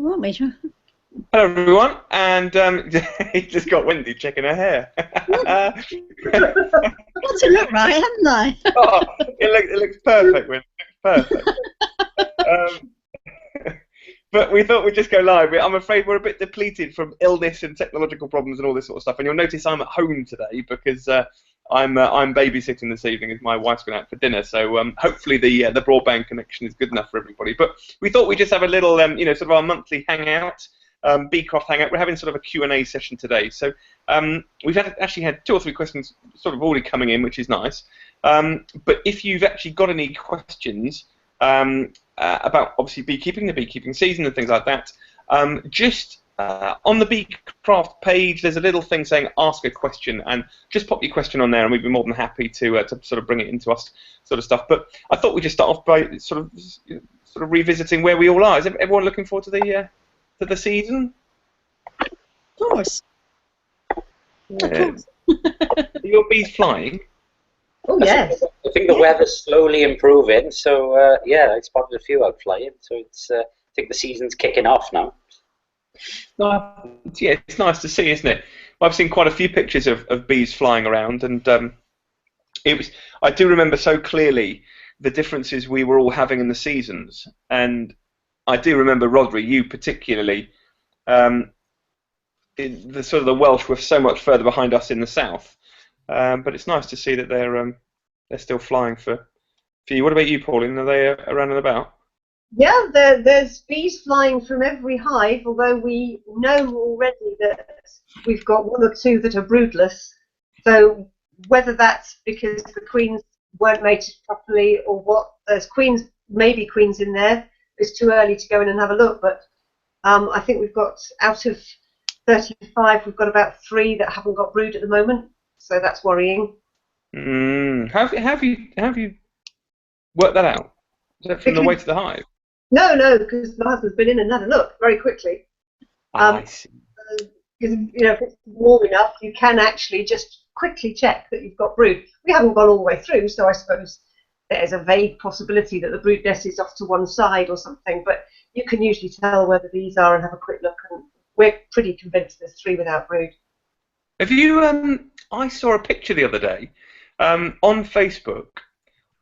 won't we? Hello everyone, and it just got Wendy checking her hair. Got to look right, haven't I? Oh, it looks perfect, Wendy. It looks perfect. But we thought we'd just go live. I'm afraid we're a bit depleted from illness and technological problems and all this sort of stuff. And you'll notice I'm at home today because I'm babysitting this evening as my wife's going out for dinner. So hopefully the broadband connection is good enough for everybody. But we thought we'd just have a little, sort of our monthly hangout. Beecroft Hangout. We're having sort of a Q&A session today. So we've actually had 2 or 3 questions sort of already coming in, which is nice. But if you've actually got any questions about obviously beekeeping, the beekeeping season and things like that, just on the Beecroft page, there's a little thing saying ask a question, and just pop your question on there and we'd be more than happy to sort of bring it into us sort of stuff. But I thought we'd just start off by sort of revisiting where we all are. Is everyone looking forward to the season? Of course. Yeah. Of course. Are your bees flying? Oh yes. I think the weather's slowly improving, so yeah, I spotted a few out flying. So it's I think the season's kicking off now. Yeah, it's nice to see, isn't it? I've seen quite a few pictures of bees flying around, and I do remember so clearly the differences we were all having in the seasons, and I do remember, Rodri, you particularly, the Welsh were so much further behind us in the south, but it's nice to see that they're still flying for you. What about you, Pauline? Are they around and about? Yeah, there's bees flying from every hive, although we know already that we've got 1 or 2 that are broodless. So whether that's because the queens weren't mated properly or what, there's maybe queens in there. It's too early to go in and have a look, but I think we've got, out of 35, we've got about 3 that haven't got brood at the moment, so that's worrying. How have you worked that out? Is that from the way to the hive? No, because my husband's been in and had a look very quickly. I see. Because if it's warm enough, you can actually just quickly check that you've got brood. We haven't gone all the way through, so I suppose there's a vague possibility that the brood nest is off to one side or something, but you can usually tell where the bees are and have a quick look, and we're pretty convinced there's 3 without brood. Have you? I saw a picture the other day on Facebook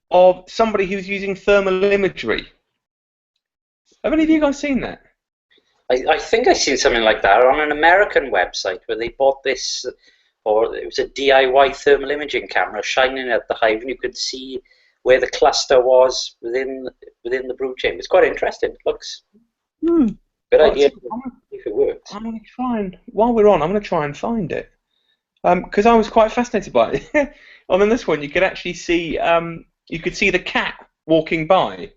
of somebody who's using thermal imagery. Have any of you guys seen that? I think I've seen something like that on an American website where they bought this, or it was a DIY thermal imaging camera shining at the hive, and you could see where the cluster was within the brood chamber. It's quite interesting. It looks good idea if it works. I'm going to try and, while we're on, I'm going to try and find it. Because I was quite fascinated by it. And on this one, you could actually see, you could see the cat walking by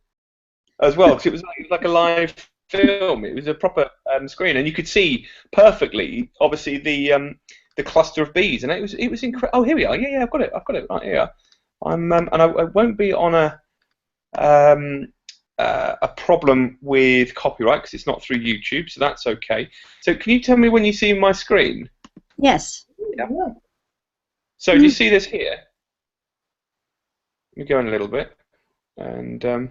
as well. Because it was like a live film. It was a proper screen, and you could see perfectly, obviously, the cluster of bees, and it was incredible. Oh, here we are. Yeah, I've got it right here. And I won't be on a problem with copyright because it's not through YouTube, so that's okay. So can you tell me when you see my screen? Yes. Yeah. So do you see this here? Let me go in a little bit, and Oh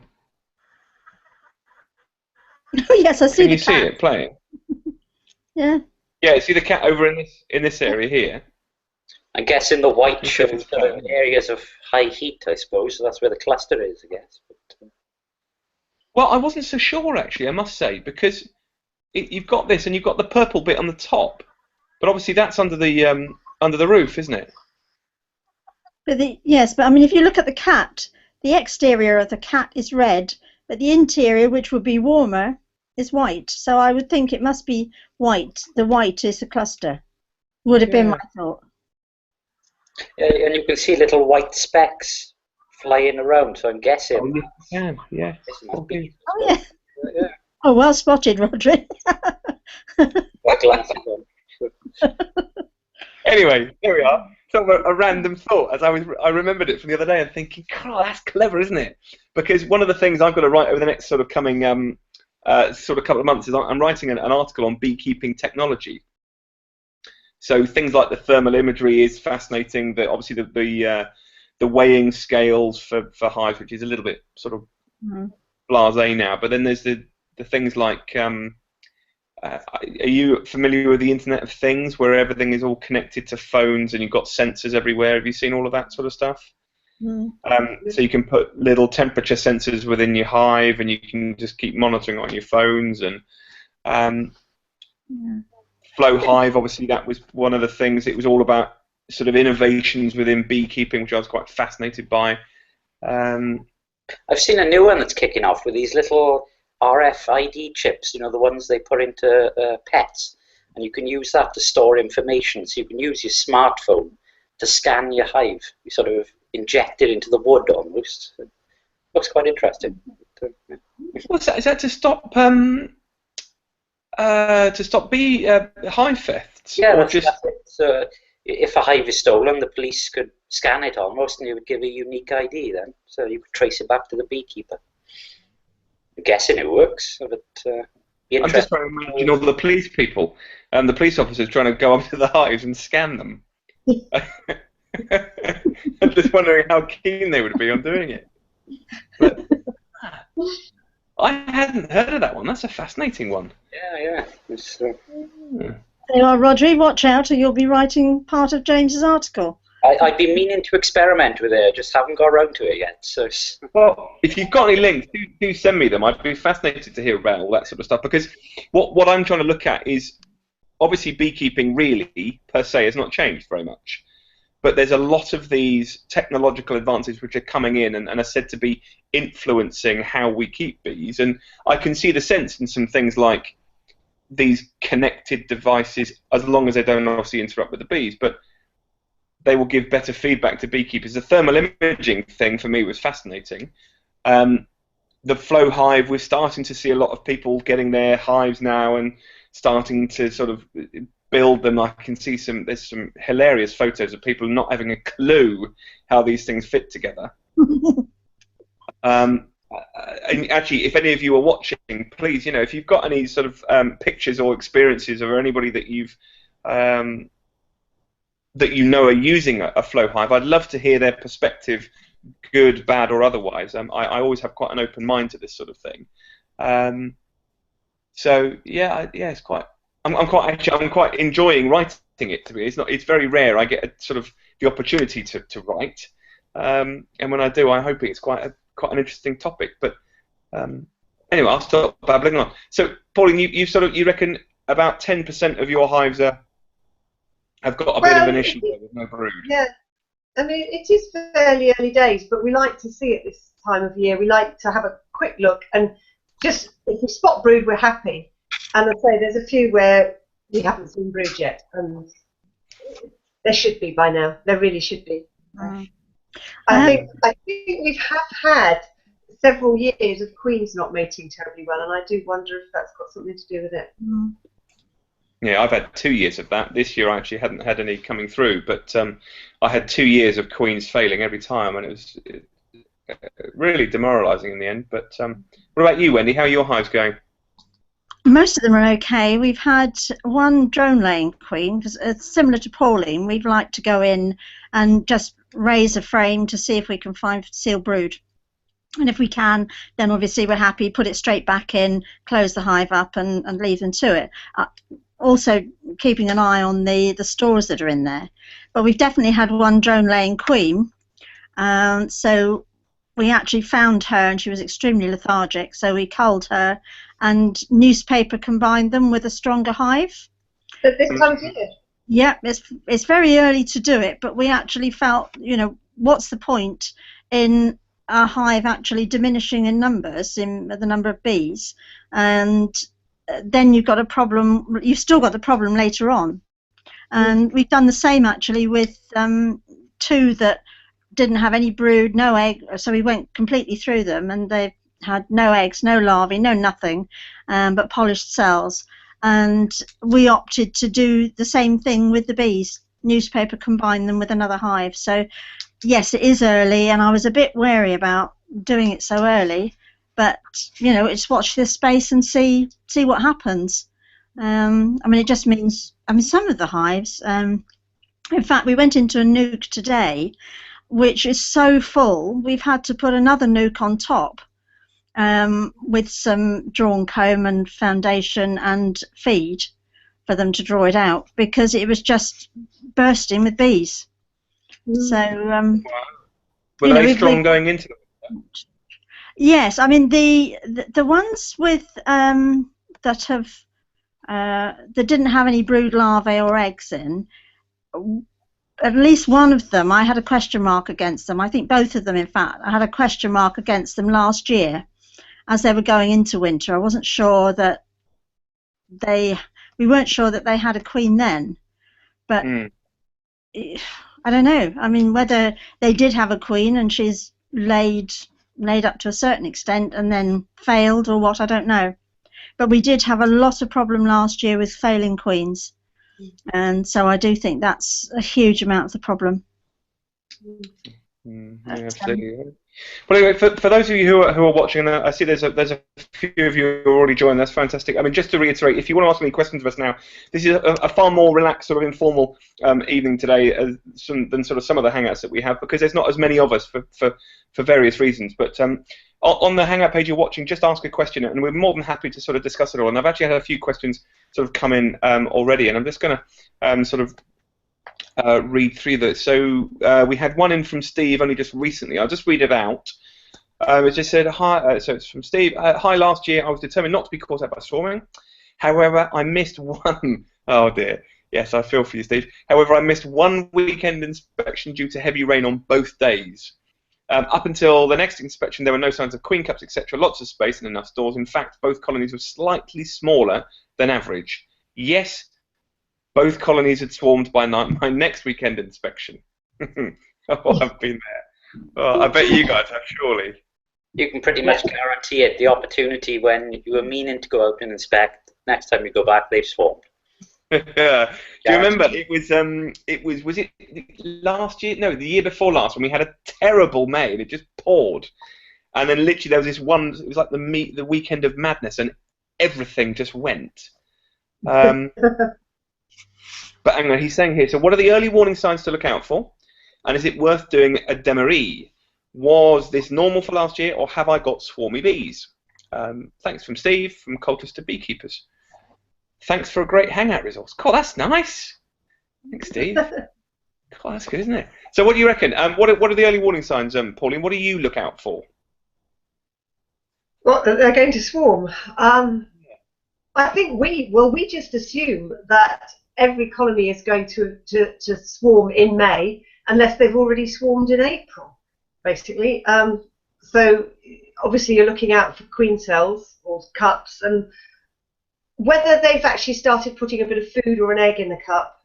yes, I see can the you see cat. it playing? Yeah. Yeah, see the cat over in this area here. I'm guessing the white shows areas of high heat, I suppose, so that's where the cluster is, I guess. But, well, I wasn't so sure actually, I must say, because you've got this and you've got the purple bit on the top, but obviously that's under the roof, isn't it? But yes, but I mean, if you look at the cat, the exterior of the cat is red, but the interior, which would be warmer, is white. So I would think it must be white. The white is the cluster. Would have been my thought. and you can see little white specks flying around, so I'm guessing. Oh, yeah. Oh, yeah. Yeah. Oh, well spotted, Rodri. Anyway, there we are. Sort of a random thought, as I remembered it from the other day and thinking, God, that's clever, isn't it? Because one of the things I've got to write over the next sort of coming sort of couple of months is I'm writing an article on beekeeping technology. So things like the thermal imagery is fascinating. Obviously the weighing scales for hives, which is a little bit sort of blasé now. But then there's the things like are you familiar with the Internet of Things, where everything is all connected to phones and you've got sensors everywhere? Have you seen all of that sort of stuff? Mm. So you can put little temperature sensors within your hive, and you can just keep monitoring on your phones. And Yeah. Flow Hive, obviously, that was one of the things. It was all about sort of innovations within beekeeping, which I was quite fascinated by. I've seen a new one that's kicking off with these little RFID chips, you know, the ones they put into pets, and you can use that to store information. So you can use your smartphone to scan your hive. You sort of inject it into the wood almost. It looks quite interesting. What's that? Is that to stop bee hive thefts? Yeah, or that's it. So if a hive is stolen, the police could scan it almost, and it would give a unique ID then. So you could trace it back to the beekeeper. I'm guessing it works, but be I'm just interesting. trying to imagine all the police people and the police officers trying to go up to the hives and scan them. I'm just wondering how keen they would be on doing it. But I hadn't heard of that one. That's a fascinating one. Yeah. There you are, Rodri. Watch out, or you'll be writing part of James's article. I've been meaning to experiment with it, just haven't got around to it yet. So, well, if you've got any links, do send me them. I'd be fascinated to hear about all that sort of stuff, because what I'm trying to look at is, obviously, beekeeping really, per se, has not changed very much. But there's a lot of these technological advances which are coming in and are said to be influencing how we keep bees. And I can see the sense in some things like these connected devices, as long as they don't obviously interrupt with the bees, but they will give better feedback to beekeepers. The thermal imaging thing for me was fascinating. The Flow Hive, we're starting to see a lot of people getting their hives now and starting to sort of build them. I can see there's some hilarious photos of people not having a clue how these things fit together. And actually, if any of you are watching, please, if you've got any sort of pictures or experiences, or anybody that are using a Flow Hive, I'd love to hear their perspective, good, bad, or otherwise. I always have quite an open mind to this sort of thing. So it's quite. I'm quite enjoying writing it. To me, it's very rare I get sort of the opportunity to write, and when I do, I hope it's quite an interesting topic. But anyway, I'll stop babbling on. So, Pauline, you reckon about 10% of your hives have got a bit of an issue with no brood? Yeah, I mean, it is fairly early days, but we like to see it this time of year. We like to have a quick look, and just if we spot brood, we're happy. And I'd say there's a few where we haven't seen brood yet, and there should be by now. There really should be. I think we have had several years of queens not mating terribly well, and I do wonder if that's got something to do with it. Yeah, I've had 2 years of that. This year I actually hadn't had any coming through, but I had 2 years of queens failing every time, and it was really demoralising in the end. But what about you, Wendy? How are your hives going? Most of them are okay. We've had one drone-laying queen, because it's similar to Pauline. We'd like to go in and just raise a frame to see if we can find sealed brood. And if we can, then obviously we're happy, put it straight back in, close the hive up and leave them to it. Also keeping an eye on the stores that are in there. But we've definitely had one drone-laying queen. So we actually found her, and she was extremely lethargic, so we culled her, and newspaper combined them with a stronger hive. But this time of year? Yeah, it's very early to do it, but we actually felt, what's the point in a hive actually diminishing in numbers, in the number of bees, and then you've got a problem. You've still got the problem later on. And we've done the same actually with 2 that didn't have any brood, no egg, so we went completely through them, and they had no eggs, no larvae, no nothing, but polished cells. And we opted to do the same thing with the bees, newspaper, combine them with another hive. So yes, it is early, and I was a bit wary about doing it so early, but it's watch this space and see what happens. It just means, some of the hives, in fact, we went into a nuke today which is so full we've had to put another nuke on top, with some drawn comb and foundation and feed for them to draw it out, because it was just bursting with bees. So were you know, they strong going into them? yes, I mean the ones with that have that didn't have any brood larvae or eggs in, at least one of them I had a question mark against them. I think both of them, in fact, I had a question mark against them last year as they were going into winter. I wasn't sure that we weren't sure that they had a queen then, but I don't know. I mean, whether they did have a queen and she's laid up to a certain extent and then failed or what, I don't know. But we did have a lot of problem last year with failing queens, and so I do think that's a huge amount of the problem. Yeah, absolutely. Well, anyway, for those of you who are watching, I see there's a few of you who are already joined. That's fantastic. I mean, just to reiterate, if you want to ask any questions of us now, this is a far more relaxed, sort of informal evening today than sort of some of the hangouts that we have, because there's not as many of us for various reasons. But on the Hangout page you're watching, just ask a question, and we're more than happy to sort of discuss it all. And I've actually had a few questions sort of come in already, and I'm just going to sort of read through this. So we had one in from Steve only just recently. I'll just read it out. It just said, hi, so it's from Steve. Hi, last year I was determined not to be caught out by swarming. However, I missed one. Oh dear. Yes, I feel for you, Steve. However, I missed one weekend inspection due to heavy rain on both days. Up until the next inspection, there were no signs of queen cups, etc. Lots of space and enough stores. In fact, both colonies were slightly smaller than average. Yes, both colonies had swarmed by my next weekend inspection. Oh, I've been there. Oh, I bet you guys have, surely. You can pretty much guarantee it. The opportunity when you were meaning to go out and inspect, next time you go back, they've swarmed. Yeah. Do you remember? Was it last year? No, the year before last, when we had a terrible May and it just poured, and then literally there was this one. It was like the weekend of madness, and everything just went. But hang on, he's saying here. So, what are the early warning signs to look out for? And is it worth doing a demery? Was this normal for last year, or have I got swarmy bees? Thanks from Steve, from Cultists to Beekeepers. Thanks for a great Hangout resource. God, that's nice. Thanks, Steve. God, that's good, isn't it? So what do you reckon? What are the early warning signs, Pauline? What do you look out for? Well, they're going to swarm. I think we just assume that every colony is going to swarm in May unless they've already swarmed in April, basically. So obviously you're looking out for queen cells or cups, and whether they've actually started putting a bit of food or an egg in the cup,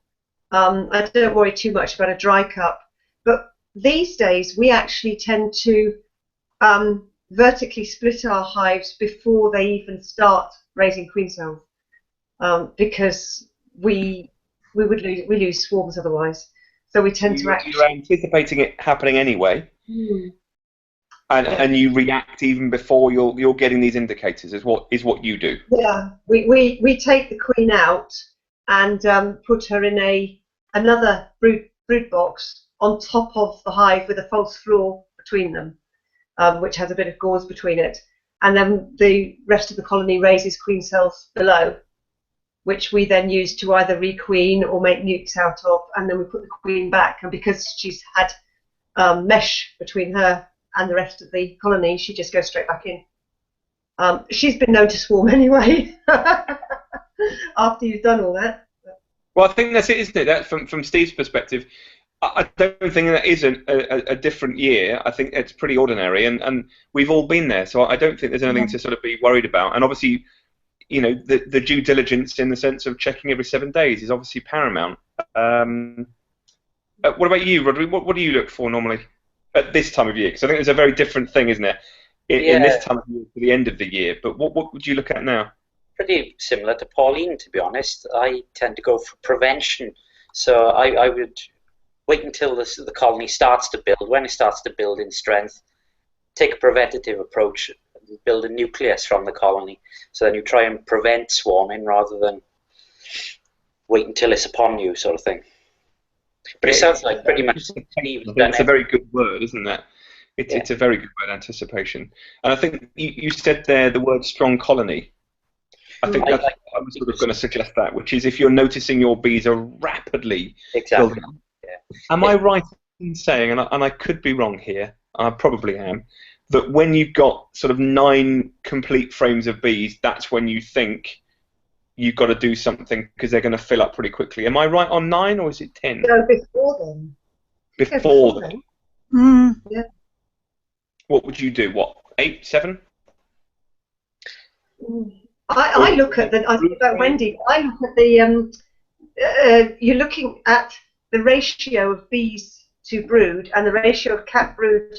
I don't worry too much about a dry cup. But these days we actually tend to vertically split our hives before they even start raising queen cells, because we lose swarms otherwise. So we tend to actually. You're anticipating it happening anyway. And you react even before you're getting these indicators is what you do. Yeah, we take the queen out and put her in another brood box on top of the hive with a false floor between them, which has a bit of gauze between it, and then the rest of the colony raises queen cells below, which we then use to either requeen or make nukes out of, and then we put the queen back, and because she's had mesh between her and the rest of the colony, she just goes straight back in. She's been known to swarm anyway after you've done all that. Well, I think that's it, isn't it? That from Steve's perspective, I don't think that is a different year. I think it's pretty ordinary, and we've all been there, so I don't think there's anything to sort of be worried about. And obviously, you know, the due diligence in the sense of checking every 7 days is obviously paramount. What about you, Rodri? What do you look for normally at this time of year? Because I think it's a very different thing, isn't it, in this time of year to the end of the year. But what would you look at now? Pretty similar to Pauline, to be honest. I tend to go for prevention. So I would wait until the colony starts to build. When it starts to build in strength, take a preventative approach, and build a nucleus from the colony. So then you try and prevent swarming rather than wait until it's upon you, sort of thing. But it sounds like pretty much Steve's done it's a very good word, isn't it? It's a very good word, anticipation. And I think you said there the word strong colony. I think that's, I was sort of going to suggest that, which is if you're noticing your bees are rapidly building up. Yeah. Am I right in saying, and I could be wrong here, I probably am, that when you've got sort of 9 complete frames of bees, that's when you think you've got to do something because they're going to fill up pretty quickly. Am I right on 9 or is it 10? No, before then. Before then. Yeah. What would you do? What, 8, 7? I look at I think about Wendy. I look at the you're looking at the ratio of bees to brood and the ratio of cat brood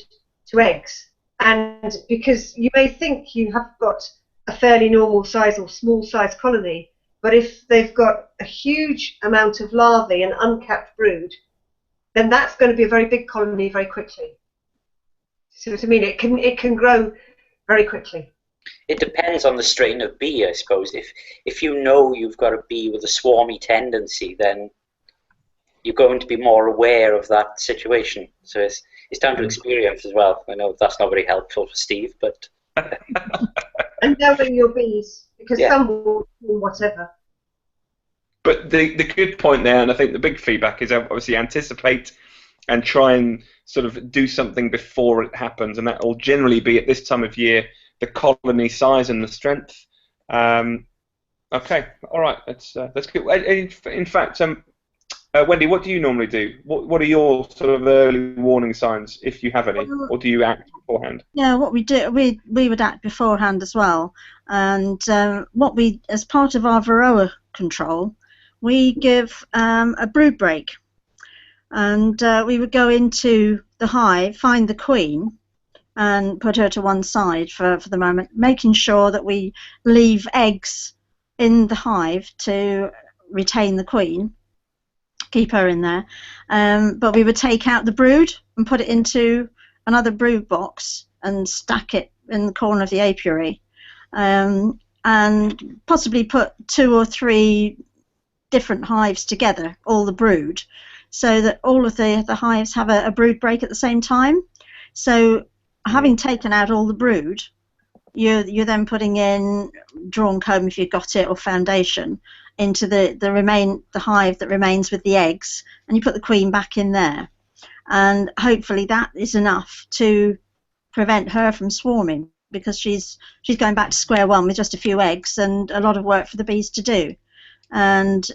to eggs. And because you may think you have got a fairly normal size or small size colony, but if they've got a huge amount of larvae and uncapped brood, then that's going to be a very big colony very quickly. See what I mean? It can grow very quickly. It depends on the strain of bee, I suppose. If you know you've got a bee with a swarmy tendency, then you're going to be more aware of that situation. So it's down to experience as well. I know that's not very helpful for Steve, but and knowing your bees, because some will do whatever. But the good point there, and I think the big feedback is obviously anticipate and try and sort of do something before it happens, and that will generally be at this time of year the colony size and the strength. Okay, all right, that's good. In fact, Wendy, what do you normally do? What are your sort of early warning signs, if you have any, or do you act beforehand? Yeah, what we do, we would act beforehand as well, and what we, as part of our varroa control, we give a brood break, and we would go into the hive, find the queen, and put her to one side for the moment, making sure that we leave eggs in the hive to retain the queen, keep her in there. But we would take out the brood and put it into another brood box and stack it in the corner of the apiary, and possibly put 2 or 3 different hives together, all the brood, so that all of the hives have a brood break at the same time. So having taken out all the brood, you're then putting in drawn comb, if you've got it, or foundation into the hive that remains with the eggs, and you put the queen back in there, and hopefully that is enough to prevent her from swarming, because she's going back to square one with just a few eggs and a lot of work for the bees to do. And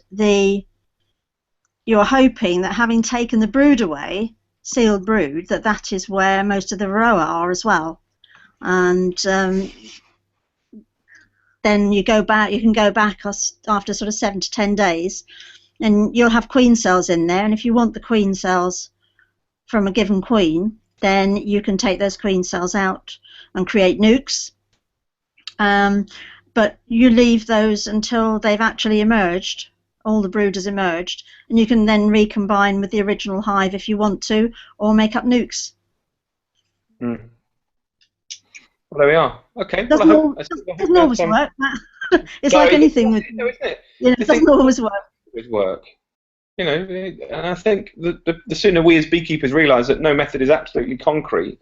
you're hoping that having taken the brood away, sealed brood, that is where most of the varroa are as well. And then you can go back after sort of 7 to 10 days, and you'll have queen cells in there, and if you want the queen cells from a given queen, then you can take those queen cells out and create nukes, but you leave those until they've actually emerged, all the brood has emerged, and you can then recombine with the original hive if you want to, or make up nukes. Well, there we are. Okay. Doesn't always work. It's like anything with, isn't it? It doesn't always work. Always work. You know, and I think the sooner we as beekeepers realise that no method is absolutely concrete,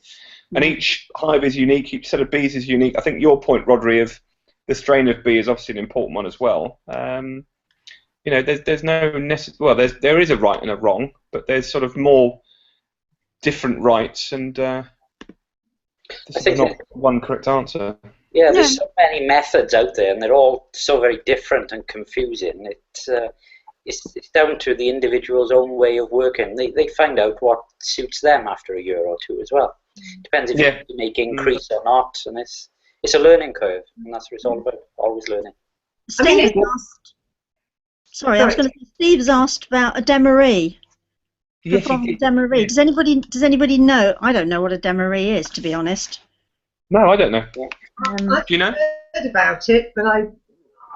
and each hive is unique, each set of bees is unique. I think your point, Rodri, of the strain of bee is obviously an important one as well. You know, there's no there is a right and a wrong, but there's sort of more different rights, and there's not one correct answer. Yeah, there's so many methods out there, and they're all so very different and confusing. It's down to the individual's own way of working. They find out what suits them after a year or two as well. Depends if you make increase or not, and it's a learning curve, and that's what it's all about. Always learning. Steve asked. Sorry, I was going to say, Steve has asked about a demaree. Yes, demaree. Yeah. Does anybody know? I don't know what a demaree is, to be honest. No, I don't know. Do you know? I've heard about it, but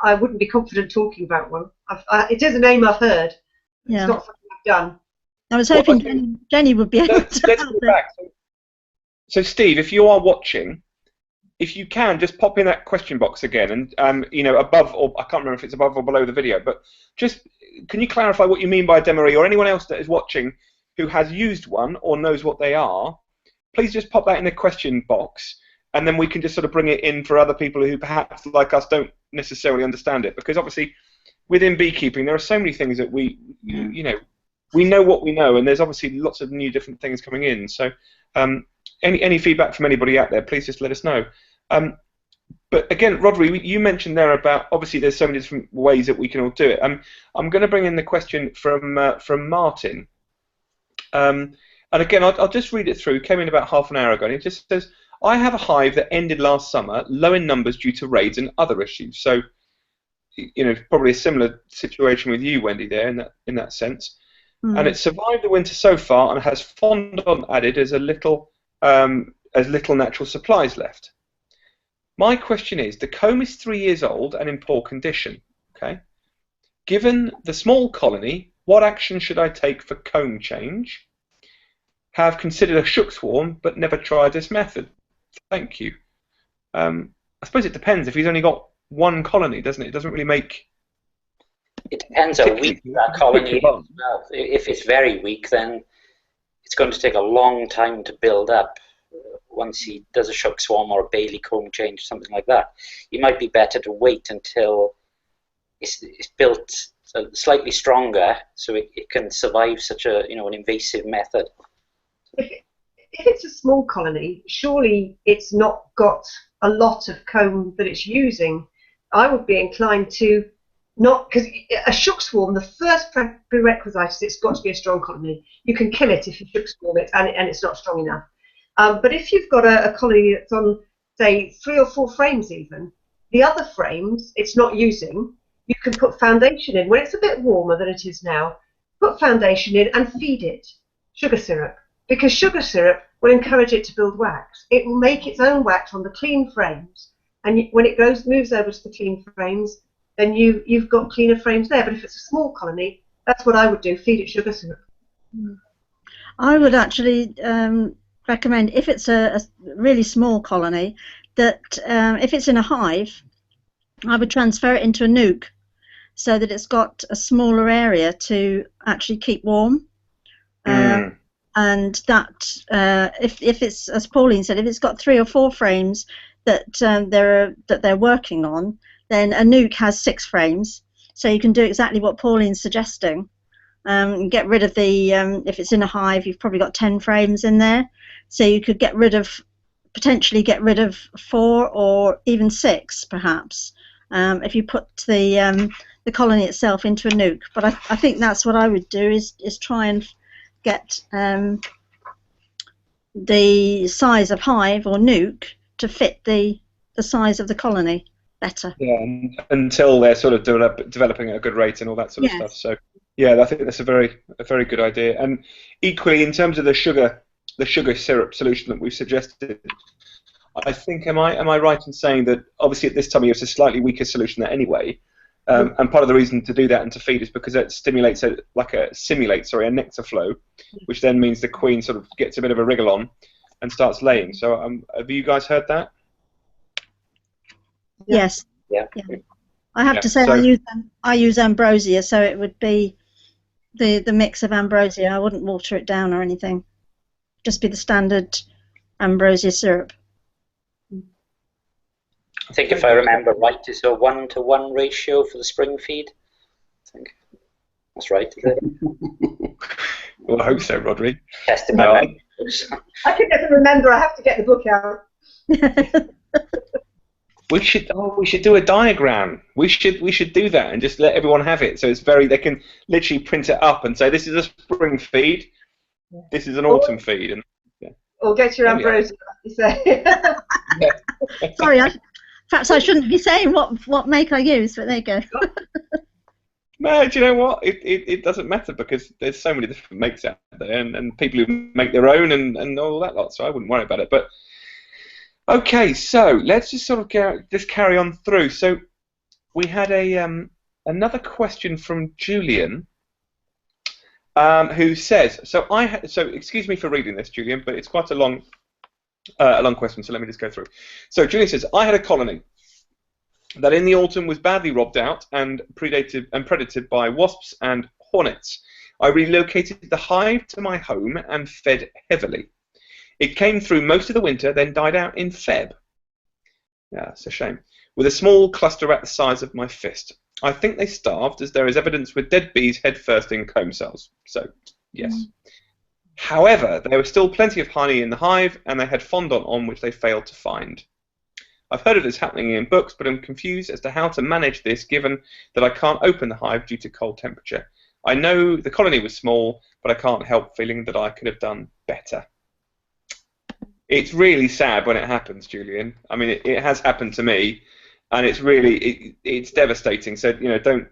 I wouldn't be confident talking about one. It is a name I've heard. Yeah. It's not something I've done. I was hoping Jenny would be able to let's help go back. So, Steve, if you are watching, if you can, just pop in that question box again, and you know, above, or I can't remember if it's above or below the video, but just can you clarify what you mean by a demaree, or anyone else that is watching who has used one or knows what they are? please just pop that in the question box, and then we can just sort of bring it in for other people who perhaps, like us, don't necessarily understand it. Because obviously, within beekeeping, there are so many things that we know what we know, and there's obviously lots of new different things coming in. So, any feedback from anybody out there, please just let us know. But again, Rodri, you mentioned there about, obviously there's so many different ways that we can all do it. I'm going to bring in the question from Martin. And again, I'll just read it through. It came in about half an hour ago, and it just says, I have a hive that ended last summer, low in numbers due to raids and other issues. So, probably a similar situation with you, Wendy, there in that sense. And it survived the winter so far and has fondant added as little natural supplies left. My question is, the comb is 3 years old and in poor condition. Okay. Given the small colony, what action should I take for comb change? Have considered a shook swarm, but never tried this method. Thank you. I suppose it depends. If he's only got one colony, doesn't it? It doesn't really make... It depends how weak that colony is. Well, if it's very weak, then it's going to take a long time to build up. Once he does a shook swarm or a Bailey comb change, something like that, it might be better to wait until it's built slightly stronger, so it can survive such an invasive method. If it's a small colony, surely it's not got a lot of comb that it's using. I would be inclined to not, because a shook swarm, the first prerequisite is it's got to be a strong colony. You can kill it if you shook swarm it and it's not strong enough. But if you've got a colony that's on, say, 3 or 4 frames even, the other frames it's not using, you can put foundation in. When it's a bit warmer than it is now, put foundation in and feed it sugar syrup, because sugar syrup will encourage it to build wax. It will make its own wax on the clean frames, and when it moves over to the clean frames, then you've got cleaner frames there. But if it's a small colony, that's what I would do, feed it sugar syrup. I would actually recommend, if it's a really small colony, that if it's in a hive, I would transfer it into a nuke so that it's got a smaller area to actually keep warm. And that if it's, as Pauline said, if it's got 3 or 4 frames that they're working on, then a nuke has 6 frames, so you can do exactly what Pauline's suggesting. Get rid of the if it's in a hive, you've probably got 10 frames in there, so you could potentially get rid of 4 or even 6 perhaps, if you put the colony itself into a nuke. But I think that's what I would do, is try and get the size of hive or nuke to fit the size of the colony better. Yeah, until they're sort of developing at a good rate and all that sort of stuff. So yeah, I think that's a very good idea. And equally, in terms of the sugar syrup solution that we've suggested, I think, am I right in saying that obviously at this time of year it's a slightly weaker solution there anyway, and part of the reason to do that and to feed is because it simulates a nectar flow, which then means the queen sort of gets a bit of a wriggle on and starts laying. So have you guys heard that? Yes. Yeah. I have to say, I use ambrosia, so it would be the mix of ambrosia. I wouldn't water it down or anything. Just be the standard ambrosia syrup. I think if I remember right, it's a 1-to-1 ratio for the spring feed. I think that's right, is it? Well, I hope so, Rodri. Testing my memory. I can never remember. I have to get the book out. We should do a diagram. We should do that and just let everyone have it. So they can literally print it up and say, this is a spring feed, this is an autumn feed, and or get your ambrosia, you say. Sorry, perhaps I shouldn't be saying what make I use, but there you go. No, do you know what? It doesn't matter because there's so many different makes out there, and people who make their own and all that lot. So I wouldn't worry about it. But okay, so let's just sort of carry on through. So we had another question from Julian, who says, so excuse me for reading this, Julian, but it's quite a long question, so let me just go through. So Julian says, I had a colony that in the autumn was badly robbed out and predated by wasps and hornets. I relocated the hive to my home and fed heavily. It came through most of the winter, then died out in Feb. Yeah, it's a shame. With a small cluster at the size of my fist. I think they starved, as there is evidence with dead bees head first in comb cells. So, yes. However, there was still plenty of honey in the hive, and they had fondant on which they failed to find. I've heard of this happening in books, but I'm confused as to how to manage this given that I can't open the hive due to cold temperature. I know the colony was small, but I can't help feeling that I could have done better. It's really sad when it happens, Julian. I mean, it has happened to me, and it's really it's devastating. So don't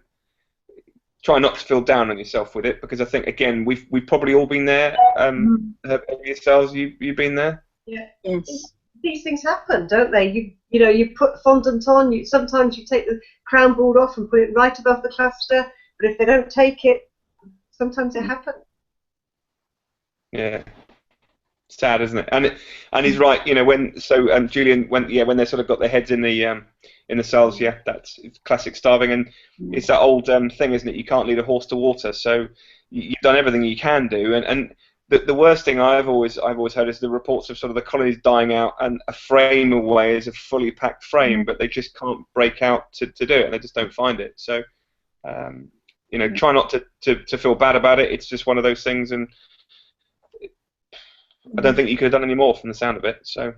try not to feel down on yourself with it, because I think again we've probably all been there. Have yourselves you've been there? Yeah. Yes. These things happen, don't they? You put fondant on. Sometimes you take the crown board off and put it right above the cluster. But if they don't take it, sometimes it happens. Yeah, sad, isn't it? And he's right. Julian, when they sort of got their heads in the cells, it's classic starving, and it's that old thing, isn't it? You can't lead a horse to water, so you've done everything you can do, and the worst thing I've always heard is the reports of sort of the colonies dying out, and a frame away is a fully packed frame, but they just can't break out to do it, and they just don't find it. So, try not to feel bad about it. It's just one of those things, and I don't think you could have done any more from the sound of it. So,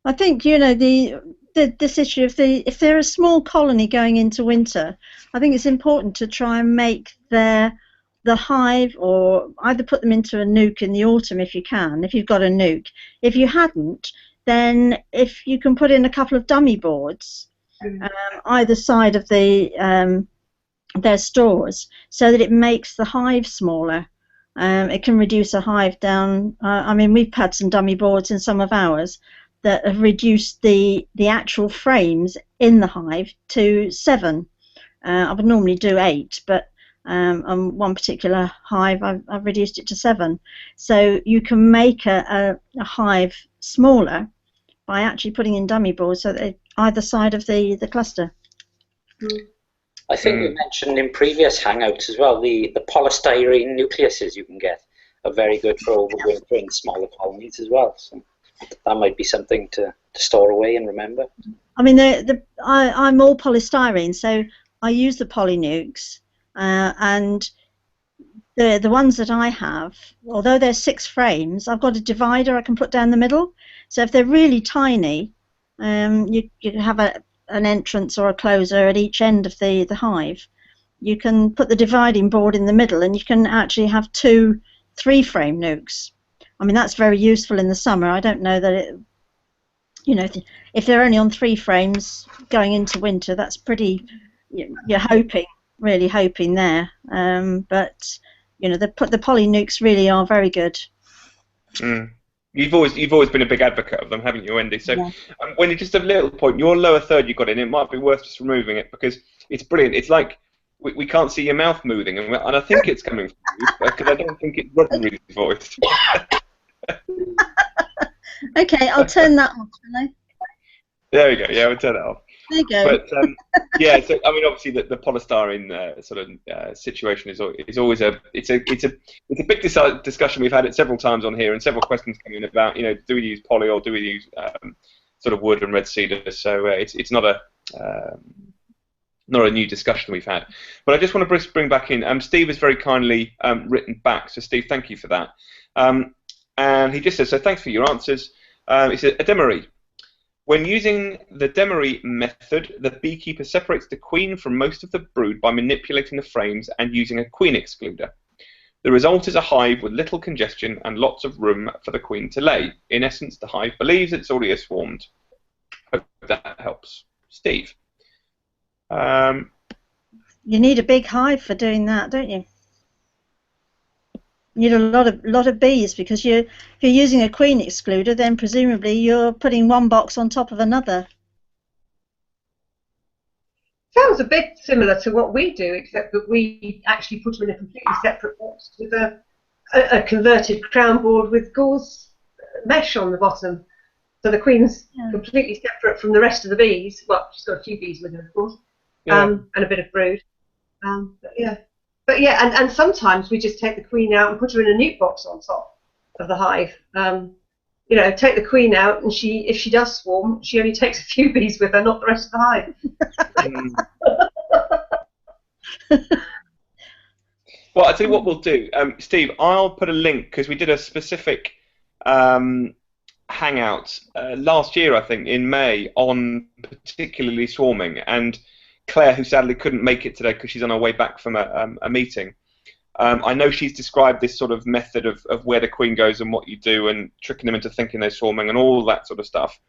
I think this issue of if they're a small colony going into winter, I think it's important to try and make the hive, or either put them into a nuke in the autumn if you can, if you've got a nuke. If you hadn't, then if you can put in a couple of dummy boards either side of their stores, so that it makes the hive smaller. It can reduce a hive down. I mean, we've had some dummy boards in some of ours that have reduced the actual frames in the hive to 7. I would normally do 8, but on one particular hive I've reduced it to 7. So you can make a hive smaller by actually putting in dummy boards so that either side of the cluster. I think we mentioned in previous Hangouts as well, the polystyrene nucleuses you can get are very good for overwintering smaller colonies as well. So that might be something to store away and remember. I mean, I'm all polystyrene, so I use the polynukes, and the ones that I have, although they're 6 frames, I've got a divider I can put down the middle. So if they're really tiny, you have an entrance or a closer at each end of the hive. You can put the dividing board in the middle, and you can actually have 2 3-frame nukes. I mean, that's very useful in the summer. I don't know that it, if they're only on 3 frames going into winter, that's pretty. You're really hoping there. But the poly nukes really are very good. You've always been a big advocate of them, haven't you, Wendy? So when you just a little point, your lower third you got in, it might be worth just removing it, because it's brilliant. It's like we can't see your mouth moving, and I think it's coming from you, because I don't think it's Rodney's voice. Okay, I'll turn that off, shall I? There we go. Yeah, we'll turn it off. There you go. But so I mean, obviously the polystyrene sort of situation is always a big discussion. We've had it several times on here, and several questions coming in about do we use poly or do we use sort of wood and red cedar? So it's not a new discussion we've had. But I just want to bring back in. Steve has very kindly written back. So Steve, thank you for that. And he just says, so thanks for your answers. He said, a demery. When using the demery method, the beekeeper separates the queen from most of the brood by manipulating the frames and using a queen excluder. The result is a hive with little congestion and lots of room for the queen to lay. In essence, the hive believes it's already swarmed. Hope that helps. Steve. You need a big hive for doing that, don't you? You need a lot of bees, because if you're using a queen excluder, then presumably you're putting one box on top of another. Sounds a bit similar to what we do, except that we actually put them in a completely separate box with a converted crown board with gauze mesh on the bottom. So the queen's completely separate from the rest of the bees. Well, she's got a few bees with her, of course, and a bit of brood. But and sometimes we just take the queen out and put her in a nuke box on top of the hive. you know, take the queen out, and if she does swarm, she only takes a few bees with her, not the rest of the hive. Well, I'll tell you what we'll do. Steve, I'll put a link, because we did a specific Hangout last year, I think, in May, on particularly swarming. And Claire, who sadly couldn't make it today because she's on her way back from a meeting, I know she's described this sort of method of where the queen goes and what you do, and tricking them into thinking they're swarming and all that sort of stuff.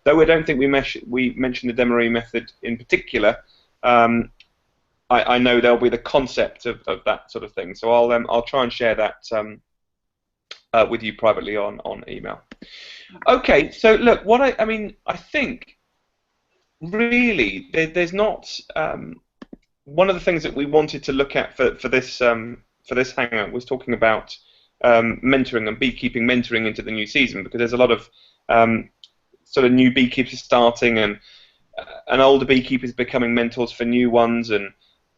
Though I don't think we mentioned the Demaree method in particular. I know there'll be the concept of that sort of thing. So I'll try and share that with you privately on email. Okay, so look, I mean, I think really there's not one of the things that we wanted to look at for this hangout was talking about mentoring and beekeeping mentoring into the new season, because there's a lot of sort of new beekeepers starting and older beekeepers becoming mentors for new ones, and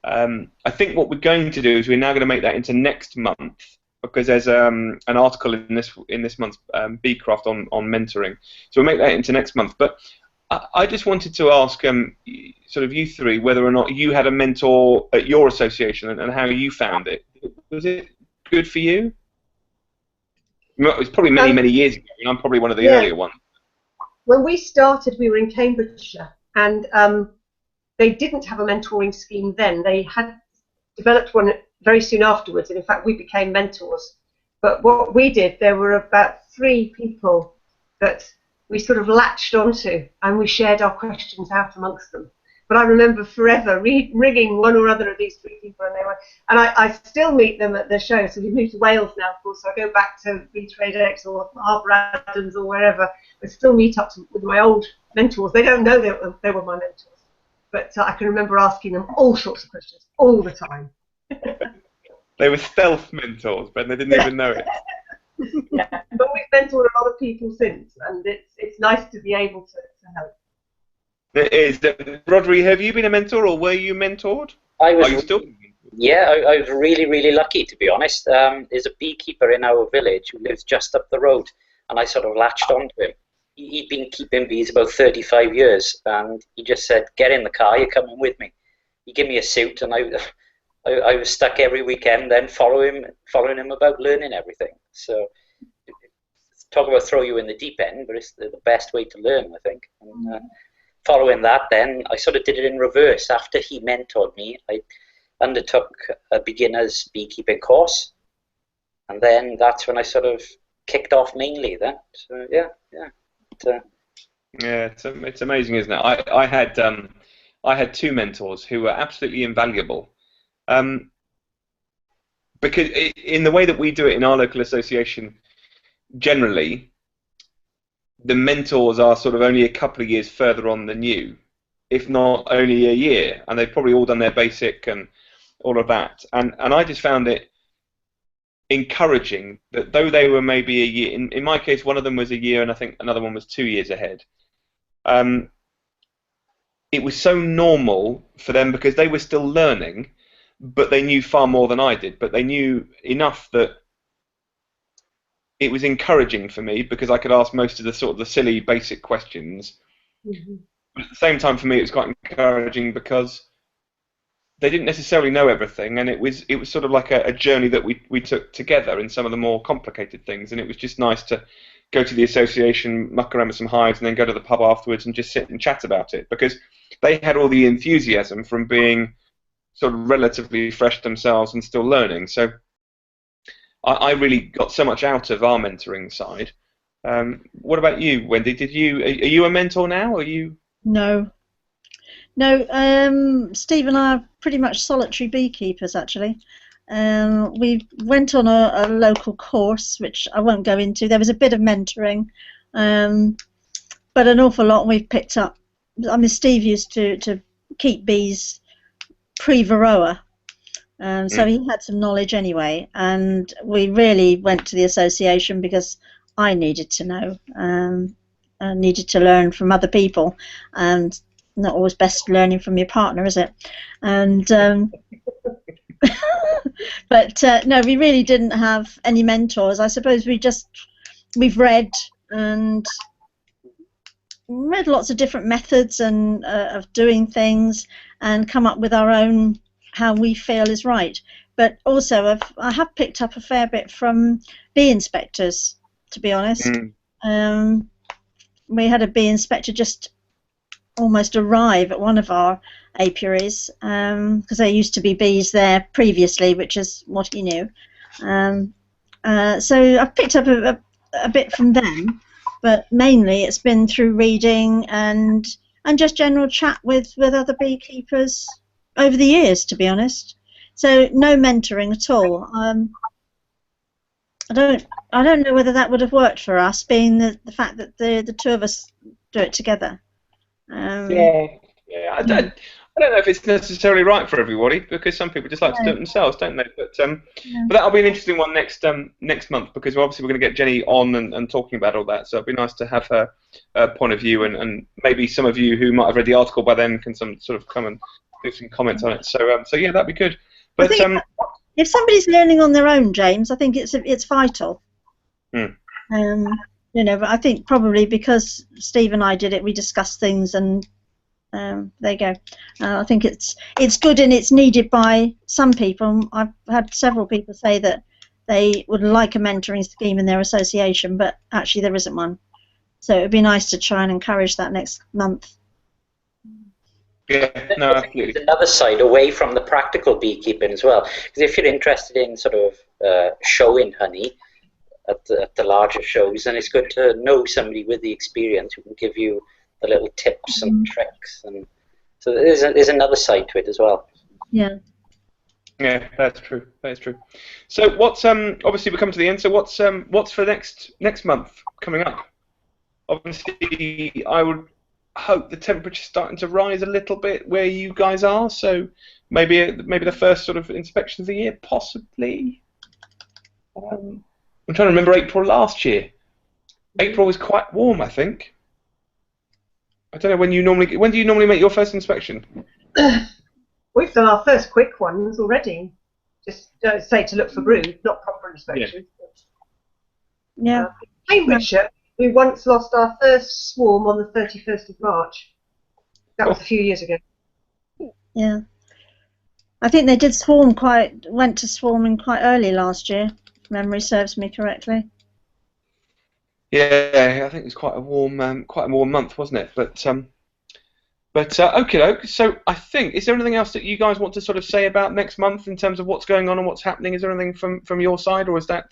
I think what we're going to do is we're now going to make that into next month, because there's an article in this month's Beecraft on mentoring, so we'll make that into next month. But I just wanted to ask sort of you three whether or not you had a mentor at your association and how you found it. Was it good for you? It was probably many years ago, and I'm probably one of the earlier ones. When we started, we were in Cambridgeshire, and they didn't have a mentoring scheme then. They had developed one very soon afterwards, and in fact we became mentors. But what we did, there were about 3 people that we sort of latched onto, and we shared our questions out amongst them. But I remember forever ringing one or other of these 3 people, and I still meet them at the show. So we've moved to Wales now, of course, so I go back to Trade X or Harper Adams or wherever, but still meet up with my old mentors. They don't know they were my mentors, but I can remember asking them all sorts of questions all the time. They were stealth mentors, but they didn't even know it. Yeah, but we've mentored a lot of people since, and it's nice to be able to help. It is. Rodri, have you been a mentor, or were you mentored? I was. Are you still? Yeah, I was really lucky, to be honest. There's a beekeeper in our village who lives just up the road, and I sort of latched onto him. He'd been keeping bees about 35 years, and he just said, "Get in the car, you're coming with me." He gave me a suit, and I was stuck every weekend then following him about learning everything. So talk about throw you in the deep end, but it's the best way to learn, I think. And, following that, then I sort of did it in reverse. After he mentored me, I undertook a beginner's beekeeping course, and then that's when I sort of kicked off mainly. Then, so yeah. Yeah, it's amazing, isn't it? I had 2 mentors who were absolutely invaluable, because in the way that we do it in our local association, generally, the mentors are sort of only a couple of years further on than you, if not only a year, and they've probably all done their basic and all of that. And I just found it encouraging that though they were maybe a year, in my case, one of them was a year, and I think another one was 2 years ahead. It was so normal for them because they were still learning, but they knew far more than I did. But they knew enough that it was encouraging for me because I could ask most of the sort of the silly basic questions. Mm-hmm. But at the same time, for me, it was quite encouraging because they didn't necessarily know everything, and it was sort of like a journey that we took together in some of the more complicated things. And it was just nice to go to the association, muck around with some hives, and then go to the pub afterwards and just sit and chat about it, because they had all the enthusiasm from being sort of relatively fresh themselves and still learning. So I really got so much out of our mentoring side. What about you, Wendy? Are you a mentor now? Or are you? No. Steve and I are pretty much solitary beekeepers, actually. We went on a local course, which I won't go into. There was a bit of mentoring, but an awful lot we've picked up. I mean, Steve used to keep bees pre-Varroa. So he had some knowledge anyway, and we really went to the association because I needed to know, I needed to learn from other people, and not always best learning from your partner, is it? And but no, we really didn't have any mentors. I suppose we've read and read lots of different methods and of doing things, and come up with our own how we feel is right. But also I have picked up a fair bit from bee inspectors, to be honest. We had a bee inspector just almost arrive at one of our apiaries, because there used to be bees there previously, which is what he knew. So I've picked up a bit from them, but mainly it's been through reading and just general chat with other beekeepers over the years, to be honest. So no mentoring at all. I don't know whether that would have worked for us, being the fact that the two of us do it together. I don't know if it's necessarily right for everybody, because some people just like to do it themselves, don't they? But that'll be an interesting one next month, because obviously we're going to get Jenny on and talking about all that. So it'd be nice to have her point of view, and maybe some of you who might have read the article by then can sort of come and do some comments on it. So yeah, that'd be good. But I think if somebody's learning on their own, James, I think it's vital. But I think probably because Steve and I did it, we discussed things, and there you go. I think it's good, and it's needed by some people. I've had several people say that they would like a mentoring scheme in their association, but actually there isn't one. So it would be nice to try and encourage that next month. Yeah, no, absolutely. There's another side away from the practical beekeeping as well. Because if you're interested in sort of showing honey at the larger shows, then it's good to know somebody with the experience who can give you the little tips and tricks. And so there's another side to it as well. Yeah. Yeah, that's true. That is true. So what's obviously we're coming to the end. So what's for next month coming up? Obviously, I would hope the temperature's starting to rise a little bit where you guys are. So maybe the first sort of inspection of the year, possibly. I'm trying to remember April last year. April was quite warm, I think. I don't know when do you normally make your first inspection? We've done our first quick ones already. Just say to look for brood, not proper inspection. Yeah. Cambridgeshire, we once lost our first swarm on the 31st of March. That was a few years ago. Yeah. I think they did went to swarming quite early last year, if memory serves me correctly. Yeah, I think it was quite a warm month, wasn't it? But okay. So I think, is there anything else that you guys want to sort of say about next month in terms of what's going on and what's happening? Is there anything from your side, or is that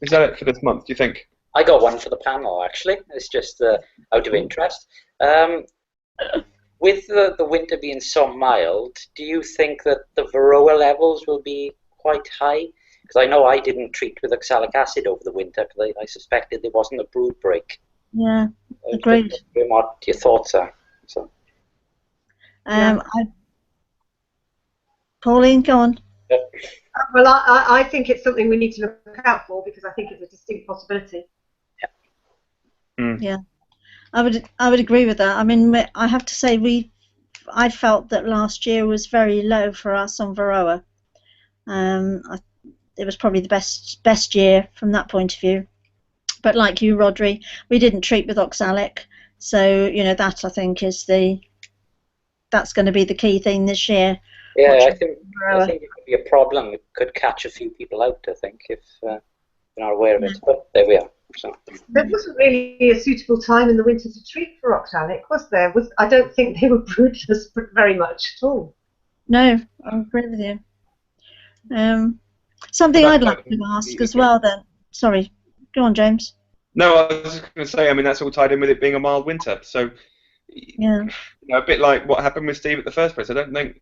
it for this month? Do you think? I got one for the panel, actually. It's just out of interest. With the winter being so mild, do you think that the varroa levels will be quite high? Because I know I didn't treat with oxalic acid over the winter because I suspected there wasn't a brood break. Yeah, agreed. What your thoughts are. So. Pauline, go on. Yeah. Well, I think it's something we need to look out for, because I think it's a distinct possibility. Yeah, I would agree with that. I mean, I have to say I felt that last year was very low for us on varroa. It was probably the best year from that point of view. But like you, Rodri, we didn't treat with oxalic, so that I think that's going to be the key thing this year. Yeah, I think it could be a problem. It could catch a few people out, I think, if you're not aware of it. But there we are. So. There wasn't really a suitable time in the winter to treat for oxalic, was there? I don't think they were broodless very much at all. No, I agree with you. Something I'd like to ask as well then. Sorry, go on, James. No, I was just going to say, I mean, that's all tied in with it being a mild winter. So, yeah, a bit like what happened with Steve at the first place. I don't think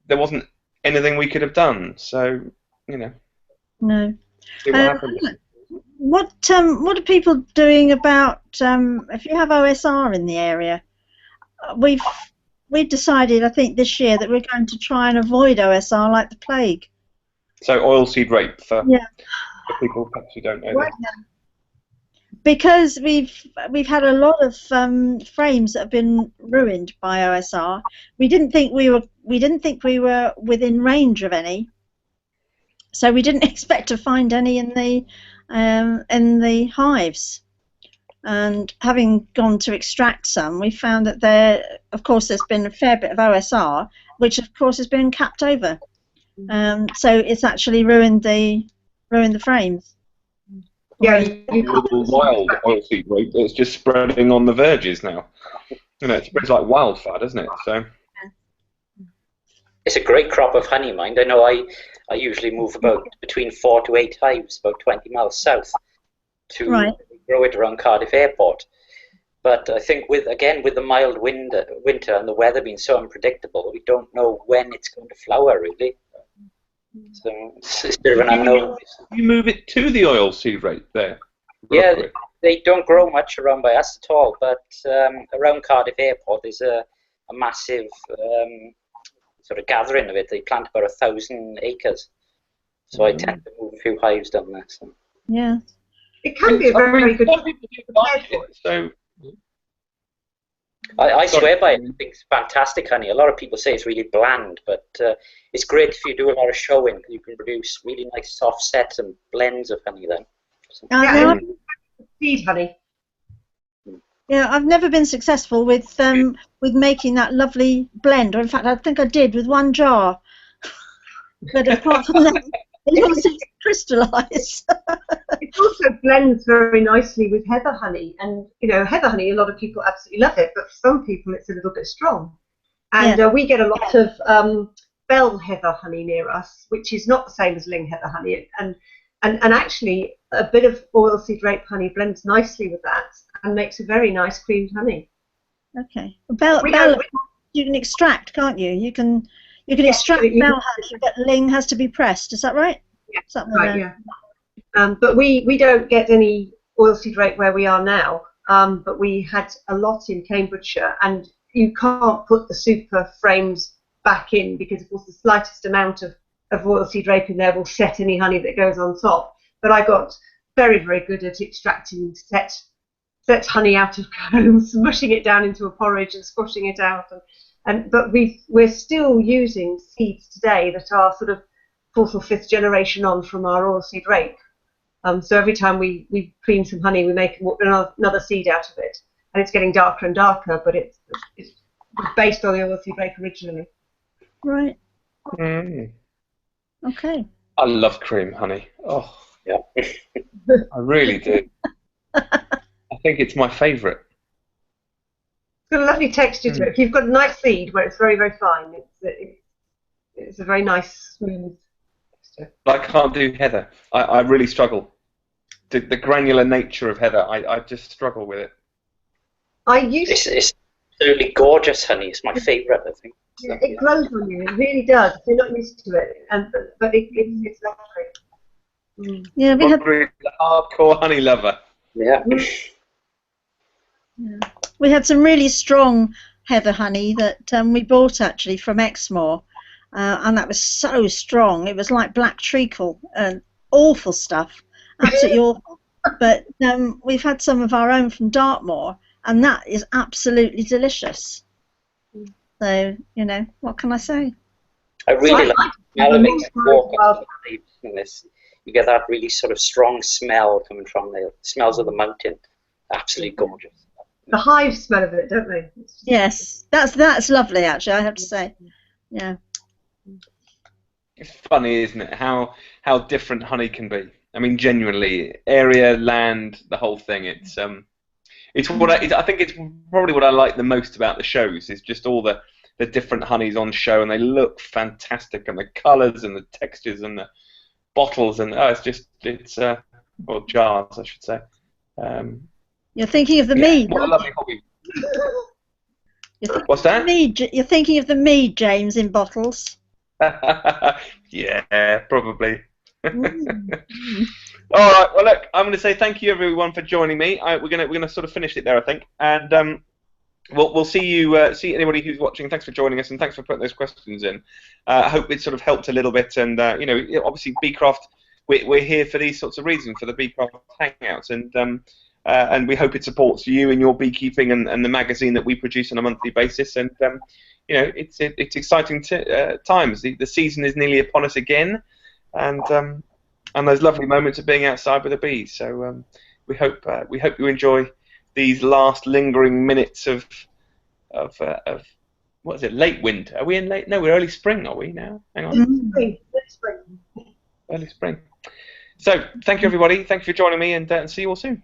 there wasn't anything we could have done. So, No. See what happens. What are people doing about if you have OSR in the area? We've decided, I think, this year that we're going to try and avoid OSR like the plague. So oilseed rape for people perhaps who don't know that. Because we've had a lot of frames that have been ruined by OSR. We didn't think we were within range of any, so we didn't expect to find any in the in the hives. And having gone to extract some, we found that of course, there's been a fair bit of OSR, which of course has been capped over. So it's actually ruined the frames. Yeah, Wild oilseed rape that's just spreading on the verges now. It spreads like wildfire, doesn't it? So it's a great crop of honey, mind. I know I usually move about between 4 to 8 hives, about 20 miles south, to grow it around Cardiff Airport. But I think with the mild winter and the weather being so unpredictable, we don't know when it's going to flower, really. So it's a bit of an unknown. You move it to the oilseed rape there? Yeah, they don't grow much around by us at all, but around Cardiff Airport there's a massive sort of gathering of it. They plant about 1,000 acres. So I tend to move a few hives down there. So. Yeah. It can be a very good. So I swear by it. I think it's fantastic honey. A lot of people say it's really bland, but it's great if you do a lot of showing. You can produce really nice soft sets and blends of honey then. So. Seed honey. Yeah, I've never been successful with making that lovely blend. Or in fact, I think I did with one jar. But apart from that, it all seems to crystallise. It also blends very nicely with heather honey, and heather honey. A lot of people absolutely love it, but for some people, it's a little bit strong. And we get a lot of bell heather honey near us, which is not the same as ling heather honey, and actually a bit of oilseed rape honey blends nicely with that and makes a very nice creamed honey. Okay, bell you can extract, can't you? You can extract bell honey, but ling has to be pressed. Is that right? Yeah, right. Yeah. But we don't get any oilseed rape where we are now. But we had a lot in Cambridgeshire, and you can't put the super frames back in because, of course, the slightest amount of oilseed rape in there will set any honey that goes on top. But I got very, very good at extracting set honey out of combs, mushing it down into a porridge and squashing it out. But we're still using seeds today that are sort of 4th or 5th generation on from our oilseed rape. So every time we clean some honey, we make another seed out of it, and it's getting darker and darker. But it's based on the oilseed rape originally. Right. Mm. Okay. I love cream honey. Oh, yeah. I really do. I think it's my favourite. It's got a lovely texture to it. If you've got a nice seed where it's very, very fine, it's a very nice, smooth texture. I can't do heather. I really struggle. The granular nature of heather, I just struggle with it. It's absolutely gorgeous honey. It's my favourite, I think. Yeah, it grows on you. It really does. You're not used to it, but it's lovely. Yeah, we had a hardcore honey lover. Yeah. We had some really strong heather honey that we bought actually from Exmoor, and that was so strong. It was like black treacle and awful stuff, absolutely awful. But we've had some of our own from Dartmoor, and that is absolutely delicious. So, what can I say? I really like the smell of it. Walk up in this. You get that really sort of strong smell coming from the smells of the mountain. Absolutely gorgeous. The hives smell of it, don't they? Yes, that's lovely actually, I have to say. Yeah. It's funny, isn't it, how different honey can be. I mean, genuinely, area, land, the whole thing. It's what I think it's probably what I like the most about the shows is just all the different honeys on show, and they look fantastic, and the colours and the textures and the bottles, and well, jars, I should say. You're thinking of the mead. What a lovely hobby. What's that? You're thinking of the mead, James, in bottles. Yeah, probably. All right. Well, look, I'm going to say thank you everyone for joining me. We're going to sort of finish it there, I think, and we'll see anybody who's watching. Thanks for joining us, and thanks for putting those questions in. I hope it sort of helped a little bit, and obviously Beecraft, we're here for these sorts of reasons, for the Beecraft Hangouts, and we hope it supports you in your beekeeping and the magazine that we produce on a monthly basis, and it's exciting times. The season is nearly upon us again. And and those lovely moments of being outside with the bees. So we hope you enjoy these last lingering minutes of what is it? Late winter? Are we in late? No, we're early spring. Are we now? Hang on. Spring. Early spring. So thank you everybody. Thank you for joining me, and see you all soon.